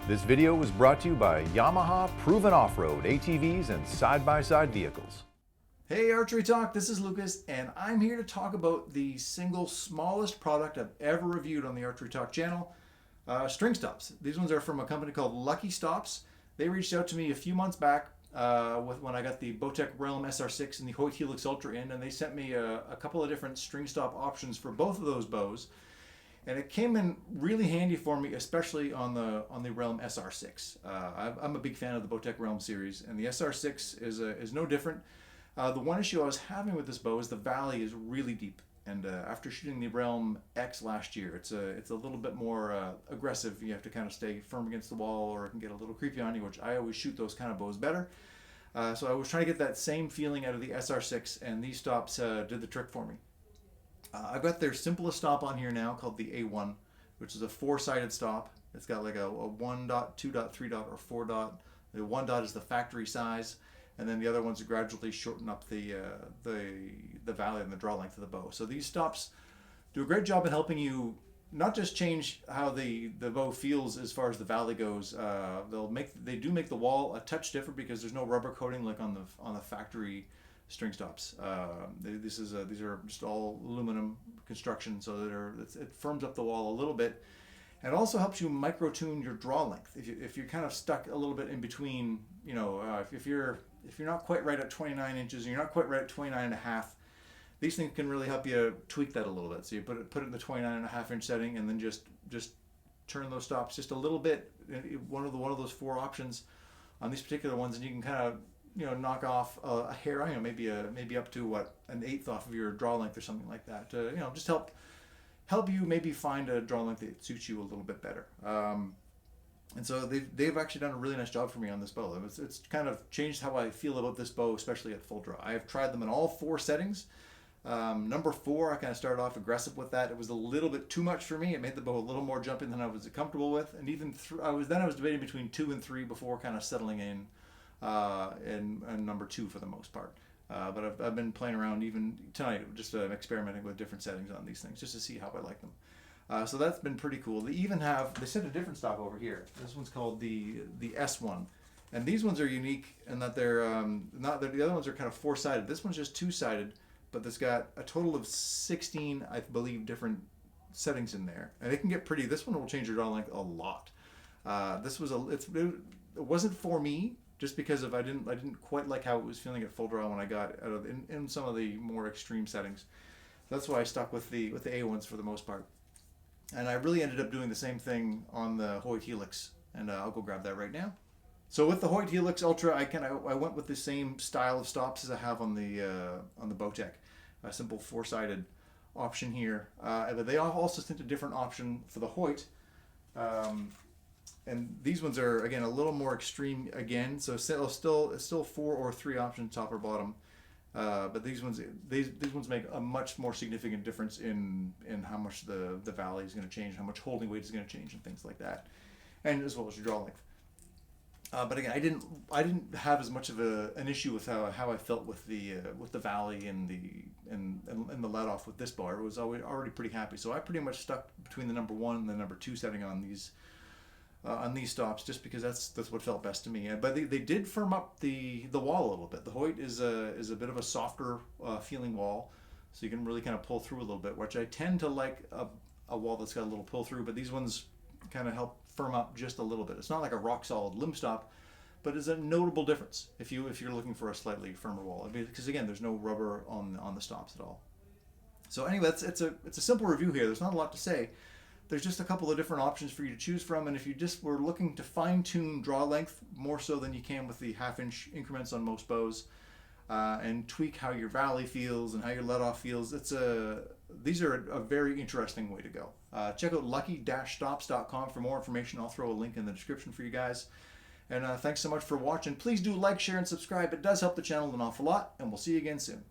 This video was brought to you by Yamaha Proven Off-Road ATVs and side-by-side vehicles. Hey Archery Talk, this is Lucas, and I'm here to talk about the single smallest product I've ever reviewed on the Archery Talk channel, string stops. These ones are from a company called Lucky Stops. They reached out to me a few months back when I got the Bowtech Realm SR6 and the Hoyt Helix Ultra in, and they sent me a couple of different string stop options for both of those bows. And it came in really handy for me, especially on the Realm SR6. I'm a big fan of the Bowtech Realm series, and the SR6 is no different. The one issue I was having with this bow is the valley is really deep, and after shooting the Realm X last year, it's a little bit more aggressive. You have to kind of stay firm against the wall, or it can get a little creepy on you, which I always shoot those kind of bows better. So I was trying to get that same feeling out of the SR6, and these stops did the trick for me. I've got their simplest stop on here now called the A1, which is a 4-sided stop. It's got like a 1 dot, 2 dot, 3 dot, or 4 dot. The 1 dot is the factory size, and then the other ones gradually shorten up the valley and the draw length of the bow. So these stops do a great job in helping you not just change how the bow feels as far as the valley goes. They do make the wall a touch different because there's no rubber coating like on the factory string stops. These are just all aluminum construction, so it firms up the wall a little bit, and also helps you micro tune your draw length. If you're kind of stuck a little bit in between, if you're not quite right at 29 inches and you're not quite right at 29 and a half, these things can really help you tweak that a little bit. So you put it in the 29 and a half inch setting, and then just turn those stops just a little bit. One of those 4 options on these particular ones, and you can kind of knock off a hair, maybe up to an eighth off of your draw length or something like that. To just help you maybe find a draw length that suits you a little bit better. And so they've actually done a really nice job for me on this bow. It's kind of changed how I feel about this bow, especially at full draw. I have tried them in all 4 settings. Number 4, I kind of started off aggressive with that. It was a little bit too much for me. It made the bow a little more jumping than I was comfortable with. And even I was debating between 2 and 3 before kind of settling in number 2 for the most part. But I've been playing around even tonight, just experimenting with different settings on these things just to see how I like them. So that's been pretty cool. They sent a different stop over here. This one's called the S1, and these ones are unique in that they're the other ones are kind of 4-sided. This one's just 2-sided, but it's got a total of 16, I believe, different settings in there, and it can get pretty. This one will change your draw length a lot. It wasn't for me, just because I didn't quite like how it was feeling at full draw when I got out of in some of the more extreme settings. That's why I stuck with the A1s for the most part. And I really ended up doing the same thing on the Hoyt Helix, and I'll go grab that right now. So with the Hoyt Helix Ultra, I went with the same style of stops as I have on the Bowtech, a simple 4-sided option here. But they also sent a different option for the Hoyt. And these ones are, again, a little more extreme again, so still 4 or 3 options, top or bottom. But these ones make a much more significant difference in how much the valley is going to change, how much holding weight is going to change, and things like that, and as well as your draw length. But again, I didn't have as much of an issue with how I felt with the valley and the let off with this bow. I was already pretty happy, so I pretty much stuck between the number 1 and the number 2 setting on these stops, just because that's what felt best to me. But they did firm up the wall a little bit. The Hoyt is a bit of a softer feeling wall, so you can really kind of pull through a little bit, which I tend to like a wall that's got a little pull through. But these ones kind of help firm up just a little bit. It's not like a rock solid limb stop, but it's a notable difference if you're looking for a slightly firmer wall. Because again, there's no rubber on the stops at all. So anyway, it's a simple review here. There's not a lot to say. There's just a couple of different options for you to choose from, and if you just were looking to fine-tune draw length more so than you can with the half-inch increments on most bows, and tweak how your valley feels and how your let-off feels, these are a very interesting way to go. Check out lucky-stops.com for more information. I'll throw a link in the description for you guys. And thanks so much for watching. Please do like, share, and subscribe. It does help the channel an awful lot, and we'll see you again soon.